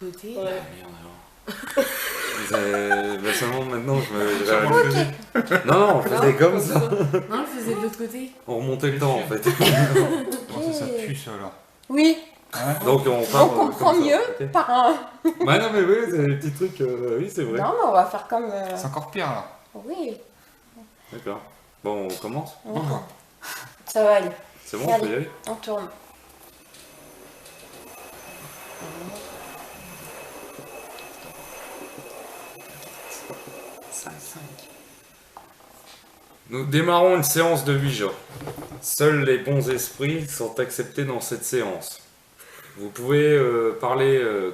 Côté. Ouais. Bah seulement maintenant je me... Non, on faisait comme ça. Non, on le faisait de l'autre côté. On remontait le temps en fait. Bon, ça pue ça là. Oui. Hein? Donc on comprend mieux okay. par un... Bah non mais oui, c'est des petits trucs, oui c'est vrai. Non mais on va faire comme... C'est encore pire là. Oui. D'accord. Bon, on commence. Ça va aller. C'est bon, on peut y aller. On tourne. Nous démarrons une séance de Ouija. Seuls les bons esprits sont acceptés dans cette séance. Vous pouvez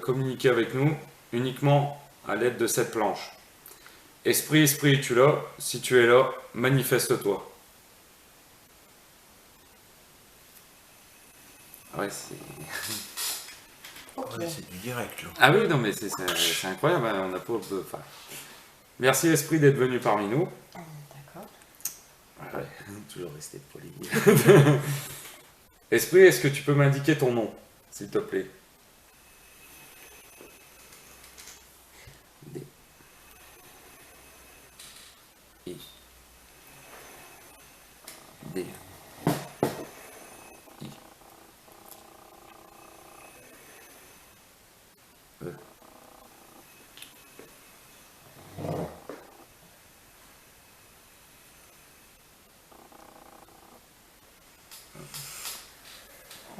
communiquer avec nous uniquement à l'aide de cette planche. Esprit, es-tu là? Si tu es là, manifeste-toi. Ouais, c'est... Okay. Ouais, c'est du direct là. Ah oui, non mais c'est incroyable, hein, on n'a pas... Enfin... Merci Esprit d'être venu parmi nous. D'accord. Ouais, toujours rester poli. Esprit, est-ce que tu peux m'indiquer ton nom, s'il te plaît? D. I. D. I. E.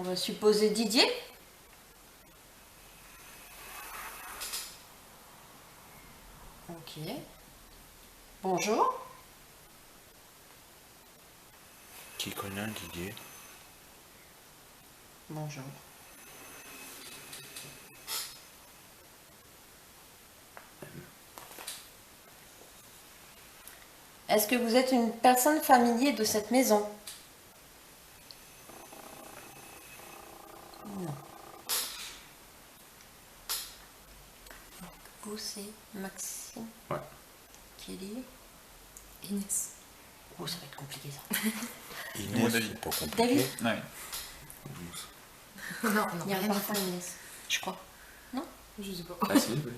On va supposer Didier. Ok. Bonjour. Qui connaît un Didier? Bonjour. Est-ce que vous êtes une personne familière de cette maison? Non. Vous, c'est Maxime? Ouais. Kelly? Inès. Oh, ça va être compliqué ça. Inès, c'est pas compliqué. David? Ouais. Non, Il y a un parfum Inès, je crois. Non? Je sais pas. Ah si, oui.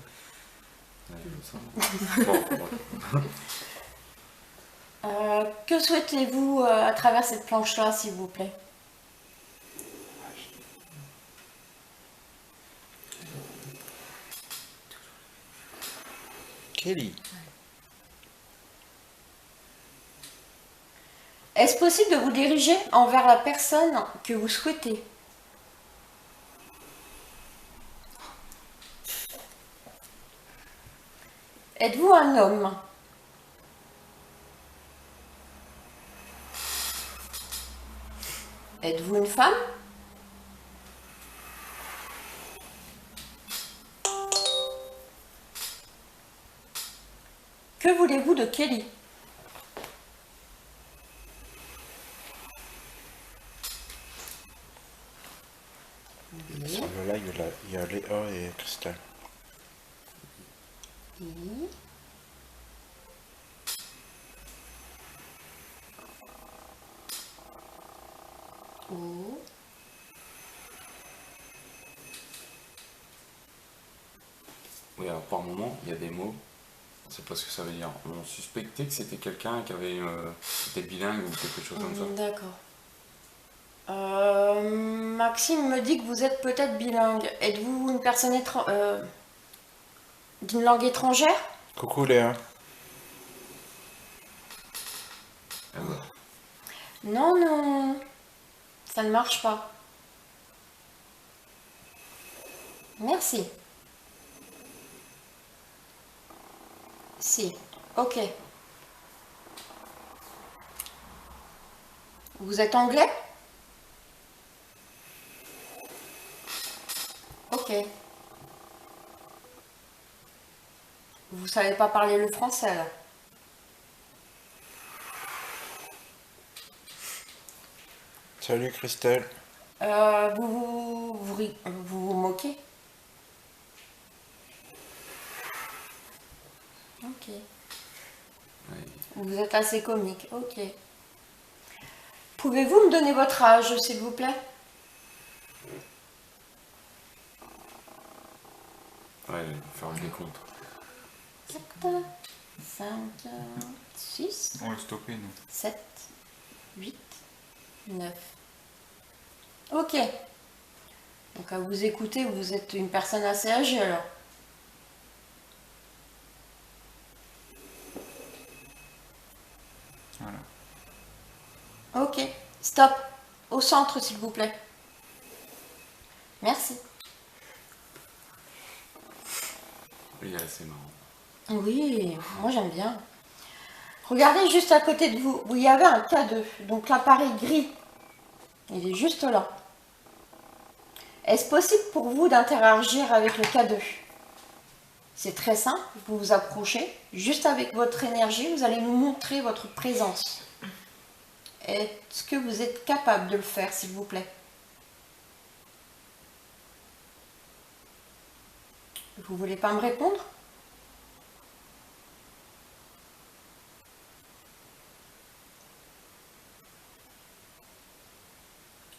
Bon, que souhaitez-vous à travers cette planche-là, s'il vous plaît? Kelly. Est-ce possible de vous diriger envers la personne que vous souhaitez? Êtes-vous un homme? Êtes-vous une femme? Que voulez-vous de Kelly? Sur le là, il y a Léa et Christelle. Oui. Oui, alors par moment, il y a des mots, on sait pas ce que ça veut dire. On suspectait que c'était quelqu'un qui avait était bilingue ou quelque chose comme ça. D'accord. Maxime me dit que vous êtes peut-être bilingue. Êtes-vous une personne d'une langue étrangère? Coucou Léa. Ah bah, Non, non, ça ne marche pas. Merci. Si, ok. Vous êtes anglais? Ok. Vous savez pas parler le français là? Salut Christelle. Vous moquez? Ok. ouais. Vous êtes assez comique, ok. Pouvez-vous me donner votre âge, s'il vous plaît? Ouais, faire le décompte. 4, 5, 6, On va le stopper, nous. 7, 8, 9. Ok. Donc à vous écouter, vous êtes une personne assez âgée alors. Voilà. Ok. Stop. Au centre, s'il vous plaît. Merci. Oui, c'est marrant. Oui, moi j'aime bien. Regardez juste à côté de vous. Vous y avez un K2. Donc l'appareil gris. Il est juste là. Est-ce possible pour vous d'interagir avec le K2? C'est très simple. Vous vous approchez. Juste avec votre énergie, vous allez nous montrer votre présence. Est-ce que vous êtes capable de le faire, s'il vous plaît? Vous voulez pas me répondre?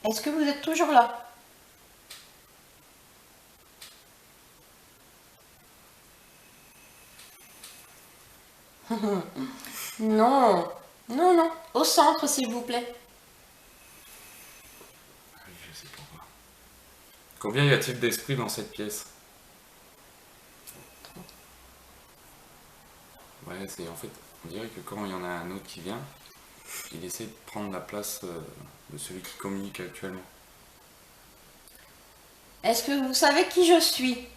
Est-ce que vous êtes toujours là? Non, non, non. Au centre, s'il vous plaît. Je sais pas quoi. Combien y a-t-il d'esprits dans cette pièce? Ouais, c'est en fait, on dirait que quand il y en a un autre qui vient, il essaie de prendre la place de celui qui communique actuellement. Est-ce que vous savez qui je suis?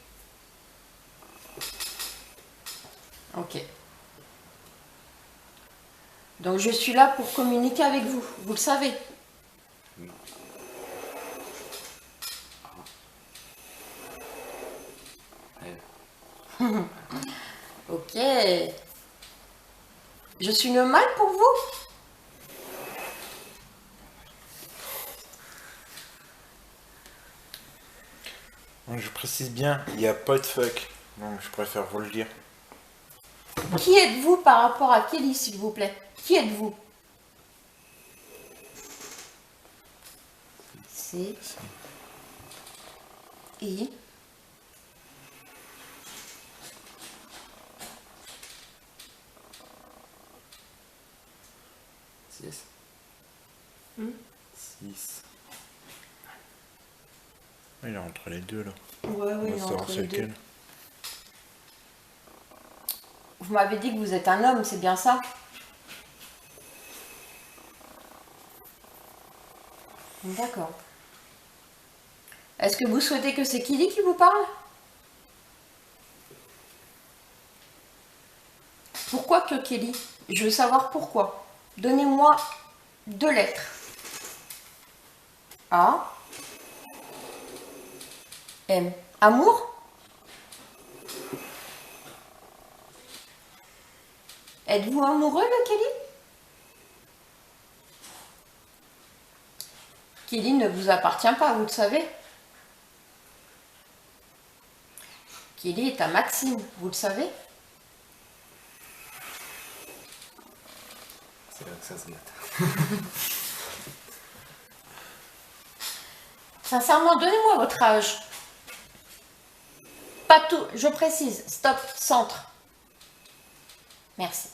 Ok. Donc je suis là pour communiquer avec vous. Vous le savez. Ouais. Ok. Je suis le mal pour vous? Donc, je précise bien, il n'y a pas de fuck. Donc je préfère vous le dire. Qui êtes-vous par rapport à Kelly, s'il vous plaît? Qui êtes-vous? C'est... I... 6. 6. Il est entre les deux là. Ouais, On oui, va savoir c'est lequel. Vous m'avez dit que vous êtes un homme, c'est bien ça? D'accord. Est-ce que vous souhaitez que c'est Kelly qui vous parle? Pourquoi que Kelly? Je veux savoir pourquoi. Donnez-moi 2 lettres. A. M. Amour? Êtes-vous amoureux de Kelly? Kelly ne vous appartient pas, vous le savez. Kelly est à Maxime, vous le savez. C'est là que ça se gâte. Sincèrement, donnez-moi votre âge. Pas pas tout. Je précise. Stop, centre. Merci.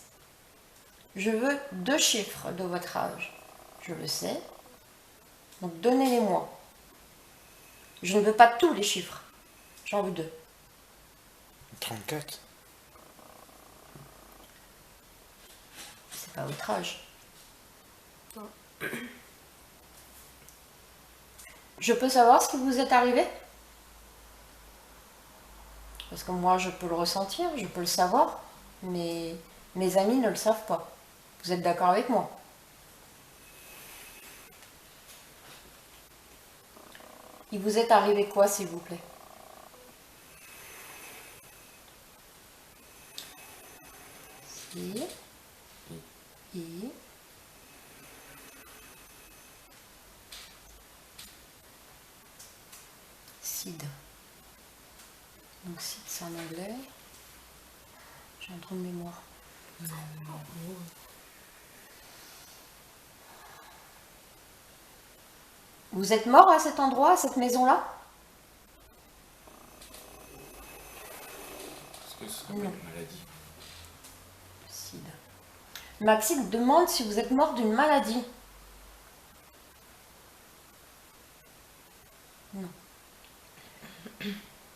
Je veux 2 chiffres de votre âge. Je le sais. Donc donnez-les-moi. Je ne veux pas tous les chiffres. J'en veux 2. 34. C'est pas votre âge. Non. Je peux savoir ce qui vous est arrivé? Parce que moi, je peux le ressentir, je peux le savoir, mais mes amis ne le savent pas. Vous êtes d'accord avec moi? Il vous est arrivé quoi, s'il vous plaît? Si. I. SID. Donc SID, c'est en anglais. J'ai un trou de mémoire. Vous êtes mort à cet endroit, à cette maison-là? Est-ce que ce serait pas Non. une maladie? SID. Maxime demande si vous êtes mort d'une maladie. Non.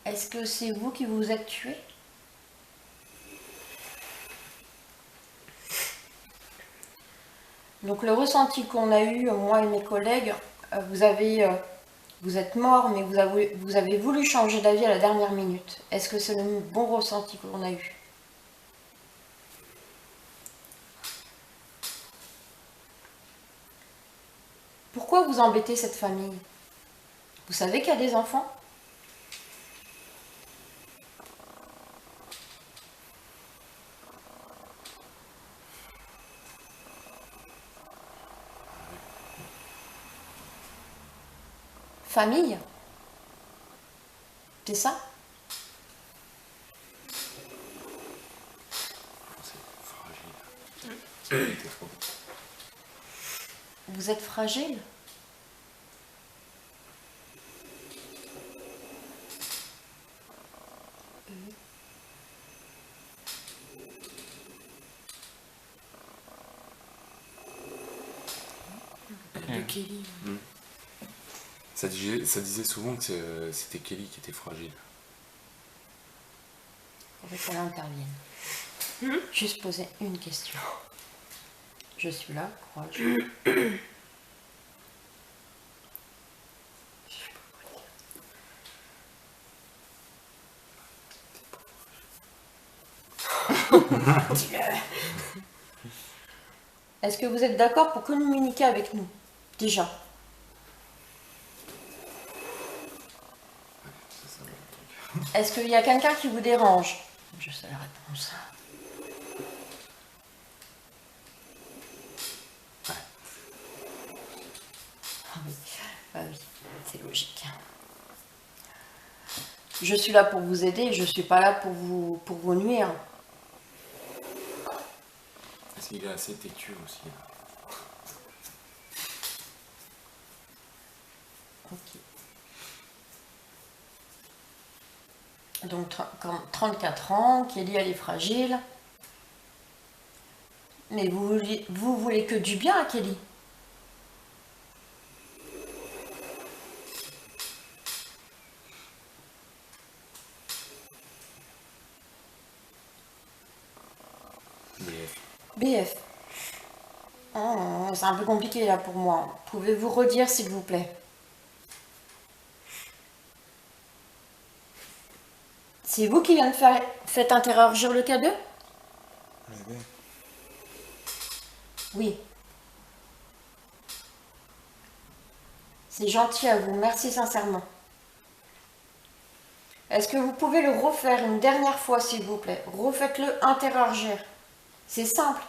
Est-ce que c'est vous qui vous êtes tué? Donc le ressenti qu'on a eu, moi et mes collègues, vous êtes mort, mais vous avez voulu changer d'avis à la dernière minute. Est-ce que c'est le bon ressenti qu'on a eu? Pourquoi vous embêtez cette famille? Vous savez qu'il y a des enfants? Famille? C'est ça? C'est fragile. C'était trop. Vous êtes fragile? De Kelly. Ça disait souvent que c'était Kelly qui était fragile. Faudrait qu'elle intervienne. Juste poser une question. Je suis là, courage. Est-ce que vous êtes d'accord pour communiquer avec nous? Déjà. C'est ça le truc. Est-ce qu'il y a quelqu'un qui vous dérange? Je sais la réponse. Ah oui, bah oui, c'est logique. Je suis là pour vous aider, je suis pas là pour vous nuire. Est-ce qu'il est assez têtu aussi? Ok. Donc 34 ans, Kelly elle est fragile. Mais vous voulez que du bien à Kelly. BF. BF. Oh, c'est un peu compliqué là pour moi. Pouvez-vous redire s'il vous plaît? C'est vous qui faites interroger le K2? Oui. Oui. C'est gentil à vous, merci sincèrement. Est-ce que vous pouvez le refaire une dernière fois s'il vous plaît? Refaites-le interroger. C'est simple.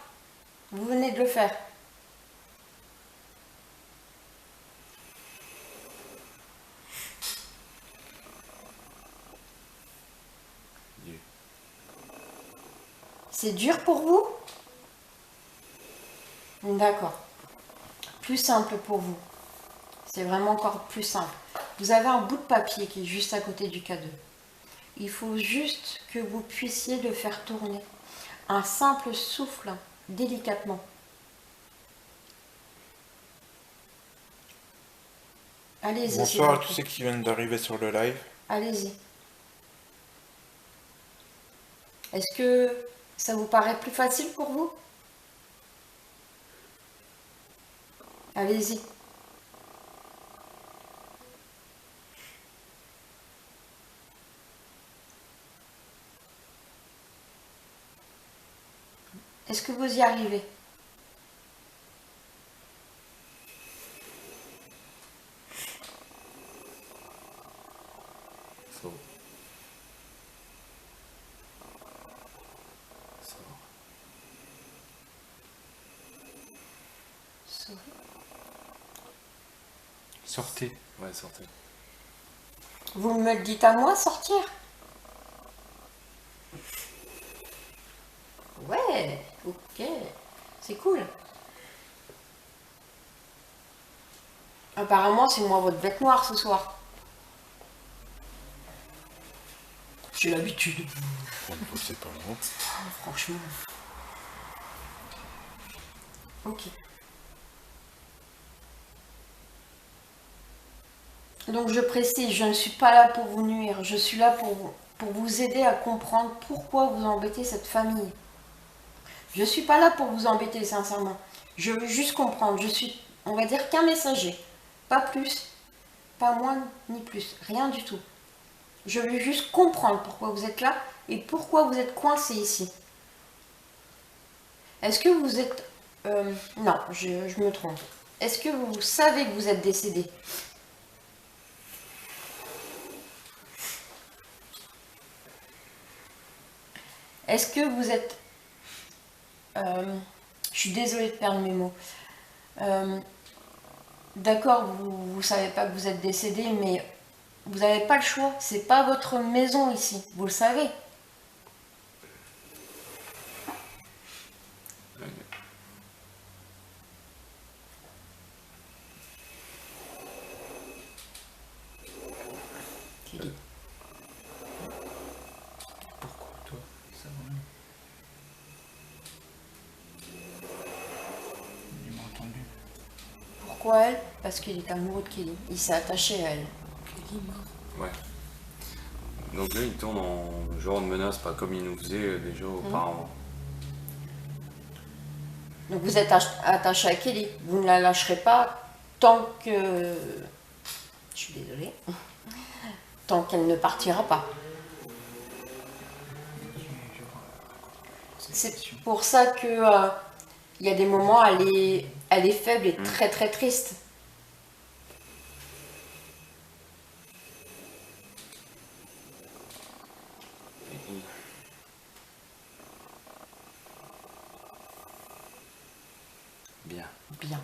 Vous venez de le faire. C'est dur pour vous? D'accord. Plus simple pour vous. C'est vraiment encore plus simple. Vous avez un bout de papier qui est juste à côté du K2. Il faut juste que vous puissiez le faire tourner. Un simple souffle, délicatement. Allez-y. s'il Bonsoir à vous tous plaît. ceux qui viennent d'arriver sur le live. Allez-y. Est-ce que ça vous paraît plus facile pour vous? Allez-y. Est-ce que vous y arrivez? Ça va. Ça va. Sortez. Ouais, sortez. Vous me le dites à moi, sortir? Ouais, ok, c'est cool. Apparemment, c'est moi votre bête noire ce soir. J'ai l'habitude, C'est pas bon. franchement. Ok. Donc je précise, je ne suis pas là pour vous nuire, je suis là pour vous aider à comprendre pourquoi vous embêtez cette famille. Je ne suis pas là pour vous embêter, sincèrement. Je veux juste comprendre. Je suis, on va dire, qu'un messager. Pas plus, pas moins, ni plus. Rien du tout. Je veux juste comprendre pourquoi vous êtes là et pourquoi vous êtes coincé ici. Est-ce que vous êtes... non, je me trompe. Est-ce que vous savez que vous êtes décédé? Est-ce que vous êtes... je suis désolée de perdre mes mots. D'accord, vous ne savez pas que vous êtes décédé, mais vous n'avez pas le choix. C'est pas votre maison ici, vous le savez. Kelly. Pourquoi toi? Ça va. Il m'a entendu. Pourquoi elle? Parce qu'il est amoureux de Kelly. Il s'est attaché à elle. Kelly mort. Ouais. Donc là, il tourne en genre de menace, pas comme il nous faisait déjà auparavant. Donc vous êtes attaché à Kelly. Vous ne la lâcherez pas tant que... Je suis désolée. Tant qu'elle ne partira pas. C'est pour ça que il y a des moments, elle est faible et très très triste. Bien. Bien.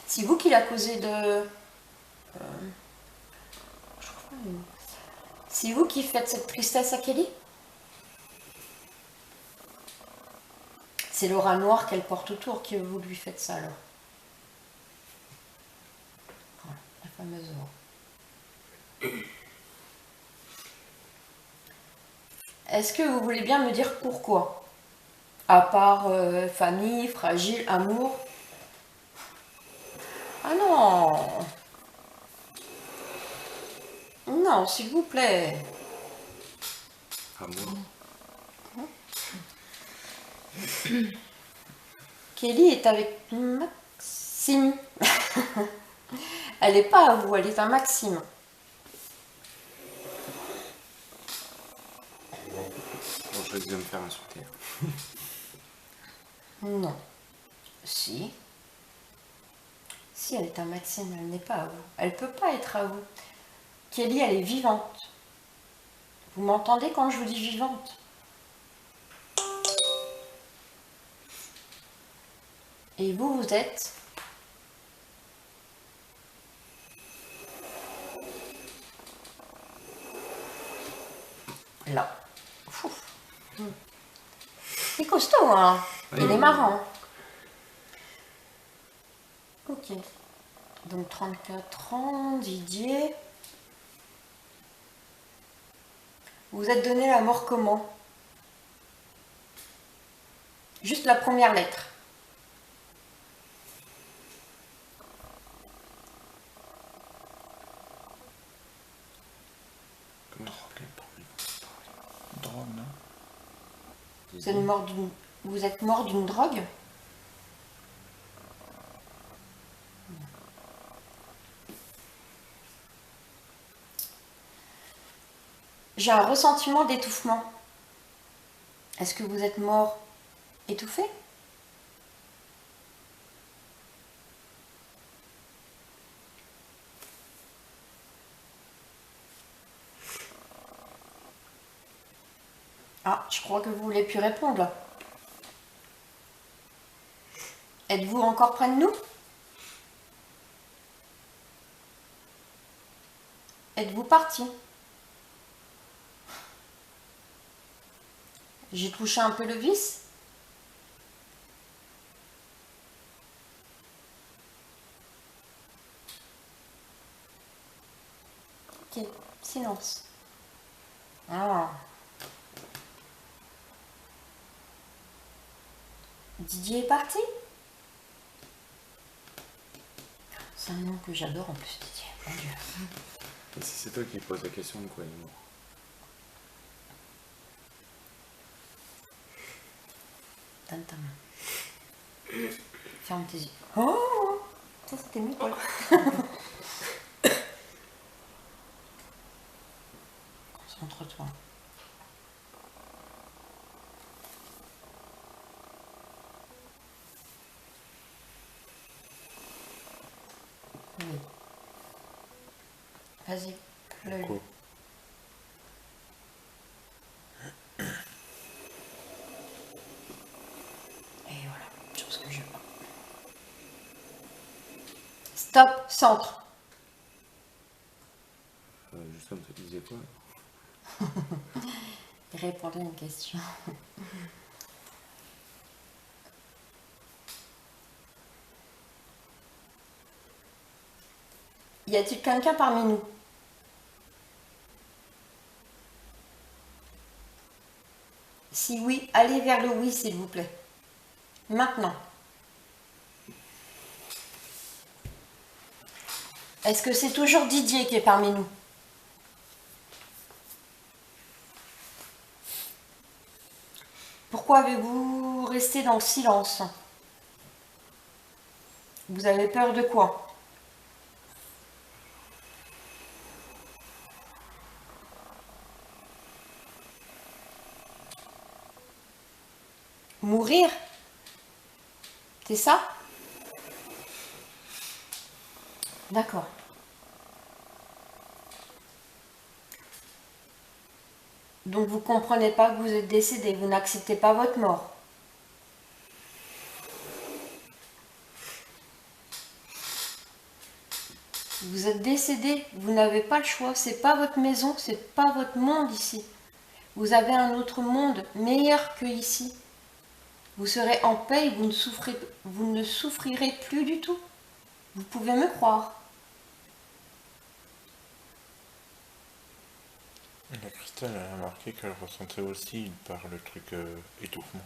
C'est vous qui l'a causé de... je crois pas, c'est vous qui faites cette tristesse à Kelly? C'est l'aura noire qu'elle porte autour que vous lui faites ça alors. Voilà, la fameuse aura. Est-ce que vous voulez bien me dire pourquoi? À part famille, fragile, amour? Ah non! Non, s'il vous plaît. Amour. Kelly est avec Maxime. Elle n'est pas à vous, elle est à Maxime. Bon, je risque de me faire insulter. Non. Si. Si elle est à Maxime, elle n'est pas à vous. Elle ne peut pas être à vous. Kelly, elle est vivante. Vous m'entendez quand je vous dis vivante? Et vous, vous êtes... là. Ouf. C'est costaud, hein? Il est marrant. Ok. Donc 34 ans, Didier. Vous êtes donné la mort comment? Juste la première lettre. Drogue, non? Vous êtes mort d'une drogue? J'ai un ressentiment d'étouffement. Est-ce que vous êtes mort étouffé? Ah, je crois que vous voulez plus répondre là. Êtes-vous encore près de nous? Êtes-vous parti? J'ai touché un peu le vis. Ok, silence. Ah. Didier est parti? C'est un nom que j'adore en plus, Didier. Mon Dieu. Et si c'est toi qui poses la question de quoi il est mort? Donne ta main. Ferme tes yeux. Oh, ça c'était mieux, Paul. Concentre-toi. Oui. Vas-y, l'œil. Quoi? Et voilà, chose que je veux pas. Stop, centre. Justement, tu disais quoi? Répondez à une question. Y a-t-il quelqu'un parmi nous? Si oui, allez vers le oui, s'il vous plaît. Maintenant. Est-ce que c'est toujours Didier qui est parmi nous? Pourquoi avez-vous resté dans le silence? Vous avez peur de quoi? Mourir? C'est ça? D'accord. Donc vous comprenez pas que vous êtes décédé, vous n'acceptez pas votre mort. Vous êtes décédé, vous n'avez pas le choix, c'est pas votre maison, c'est pas votre monde ici. Vous avez un autre monde meilleur que ici. Vous serez en paix et vous ne souffrirez plus du tout. Vous pouvez me croire. La Christelle a remarqué qu'elle ressentait aussi par le truc étouffement.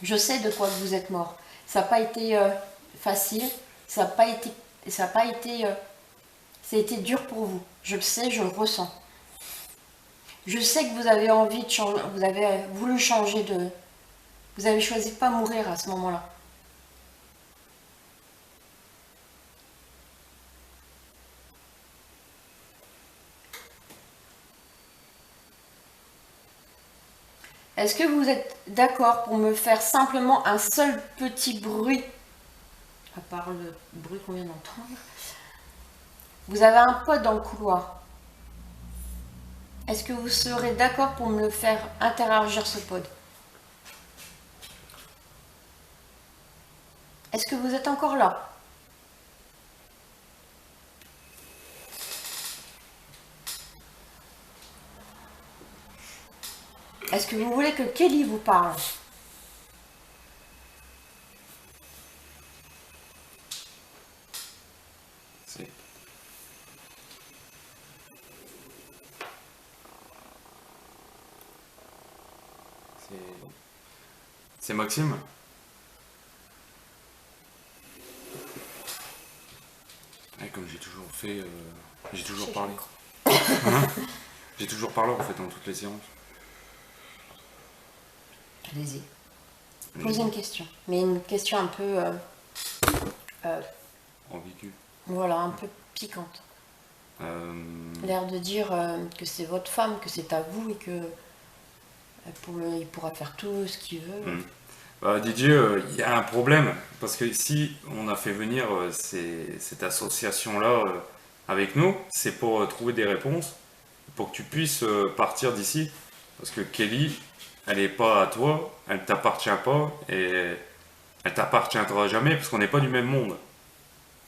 Je sais de quoi vous êtes mort. Ça n'a pas été facile, ça n'a pas été, ça a été dur pour vous. Je le sais, je le ressens. Je sais que vous avez envie de changer, vous avez voulu changer de... Vous avez choisi de pas mourir à ce moment-là. Est-ce que vous êtes d'accord pour me faire simplement un seul petit bruit, à part le bruit qu'on vient d'entendre? Vous avez un pote dans le couloir. Est-ce que vous serez d'accord pour me le faire interagir ce pod? Est-ce que vous êtes encore là? Est-ce que vous voulez que Kelly vous parle? Si. C'est Maxime? Ouais, comme j'ai toujours fait... j'ai toujours parlé. Hein. J'ai toujours parlé en fait dans toutes les séances. Allez-y. Posez une question. Mais une question un peu... Ambigu. voilà, un peu piquante. L'air de dire que c'est votre femme, que c'est à vous et que il pourra faire tout ce qu'il veut. Bah, Didier, il y a un problème, parce que si on a fait venir cette association-là avec nous, c'est pour trouver des réponses, pour que tu puisses partir d'ici. Parce que Kelly, elle n'est pas à toi, elle ne t'appartient pas, et elle t'appartiendra jamais, parce qu'on n'est pas du même monde.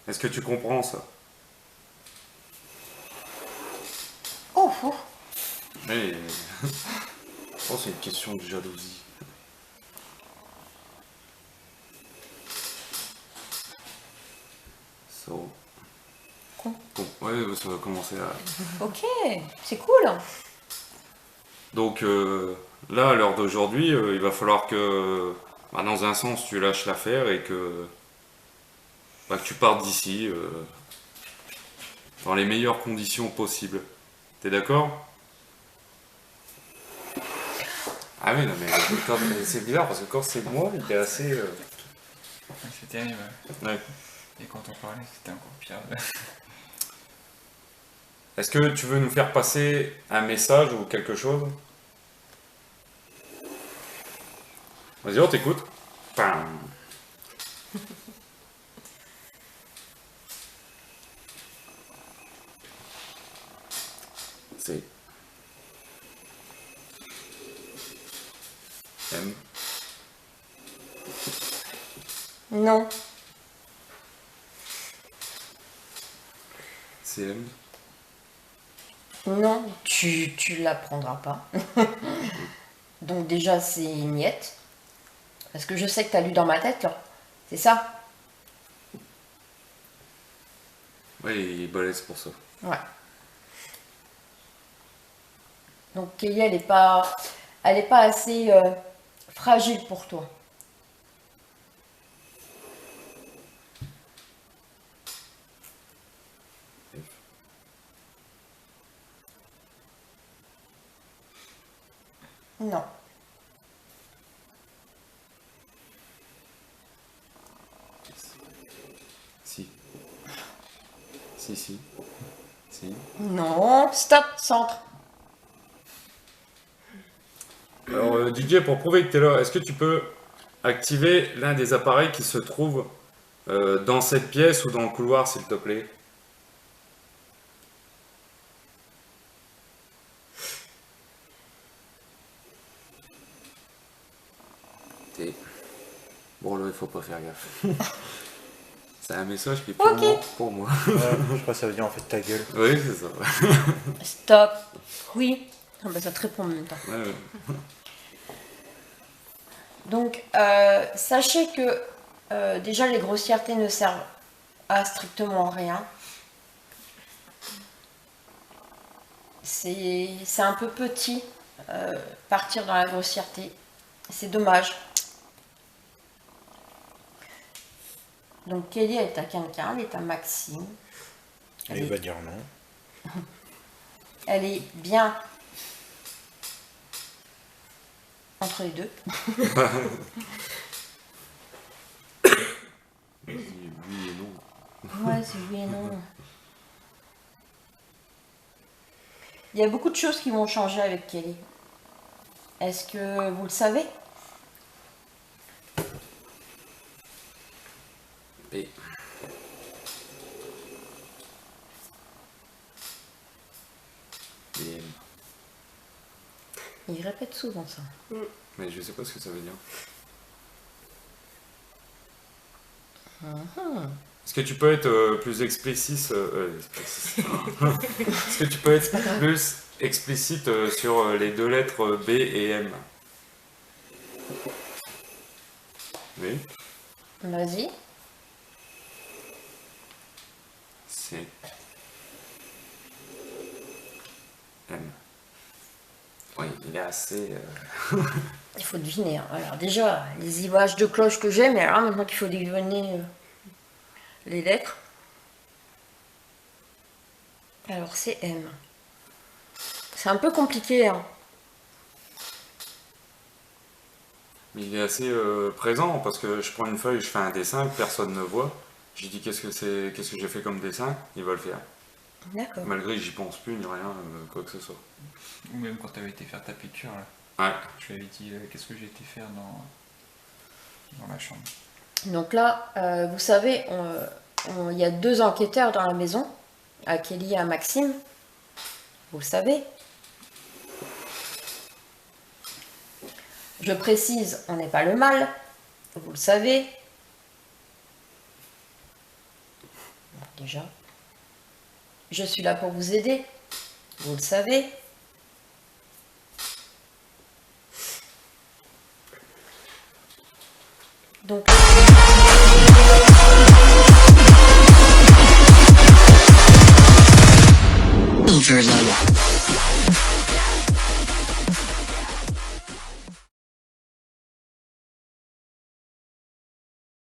Est-ce que tu comprends ça? Oh, oh. Mais... je pense que c'est une question de jalousie. So. Con. Bon, ouais, ça va commencer à... Ok, c'est cool. Donc là, à l'heure d'aujourd'hui, il va falloir que, bah, dans un sens, tu lâches l'affaire et que tu partes d'ici dans les meilleures conditions possibles. T'es d'accord? Ah oui, non mais c'est bizarre parce que quand c'est moi, il est assez... Ouais, c'est terrible. Ouais. Et quand on parlait, c'était encore pire. Est-ce que tu veux nous faire passer un message ou quelque chose? Vas-y, on t'écoute. Pam. C'est M. Non. C'est M. Non, tu l'apprendras pas. Donc déjà, c'est niette. Parce que je sais que tu as lu dans ma tête, là. C'est ça? Ouais, il est balèze pour ça. Ouais. Donc Kelly, elle est pas assez fragile pour toi. Non. Si. Si. Si. Non. Stop, centre. Alors DJ, pour prouver que tu es là, est-ce que tu peux activer l'un des appareils qui se trouve dans cette pièce ou dans le couloir, s'il te plaît? Bon là, il faut pas faire gaffe. C'est un message qui est purement pour moi. Ouais, je crois que ça veut dire en fait ta gueule. Oui, c'est ça. Stop. Oui. Ah bah ça te répond en même temps. Ouais. Donc, sachez que déjà les grossièretés ne servent à strictement rien. C'est un peu petit partir dans la grossièreté. C'est dommage. Donc Kelly, elle est à quelqu'un, elle est à Maxime. Et il va dire non. Elle est bien entre les deux. Oui et non. Ouais, c'est oui et non. Il y a beaucoup de choses qui vont changer avec Kelly. Est-ce que vous le savez? Et... Et... Il répète souvent ça. Mais je sais pas ce que ça veut dire. Est-ce que tu peux être plus explicite Est-ce que tu peux être plus explicite sur les deux lettres B et M? Oui. Vas-y. C'est M. Oui, il est assez... Il faut deviner. Hein. Alors déjà, les images de cloches que j'ai, mais alors maintenant qu'il faut deviner les lettres. Alors c'est M. C'est un peu compliqué. Hein. Mais il est assez présent parce que je prends une feuille, je fais un dessin que personne ne voit. Je dis qu'est-ce que j'ai fait comme dessin, il va le faire. D'accord. Malgré que j'y pense plus ni rien, quoi que ce soit. Ou même quand tu avais été faire ta picture, là. Ouais. Je lui avais dit qu'est-ce que j'ai été faire dans la chambre. Donc là, vous savez, il y a 2 enquêteurs dans la maison, à Kelly et à Maxime. Vous le savez. Je précise, on n'est pas le mal. Vous le savez. Bon, déjà. Je suis là pour vous aider. Vous le savez. Donc... Overload.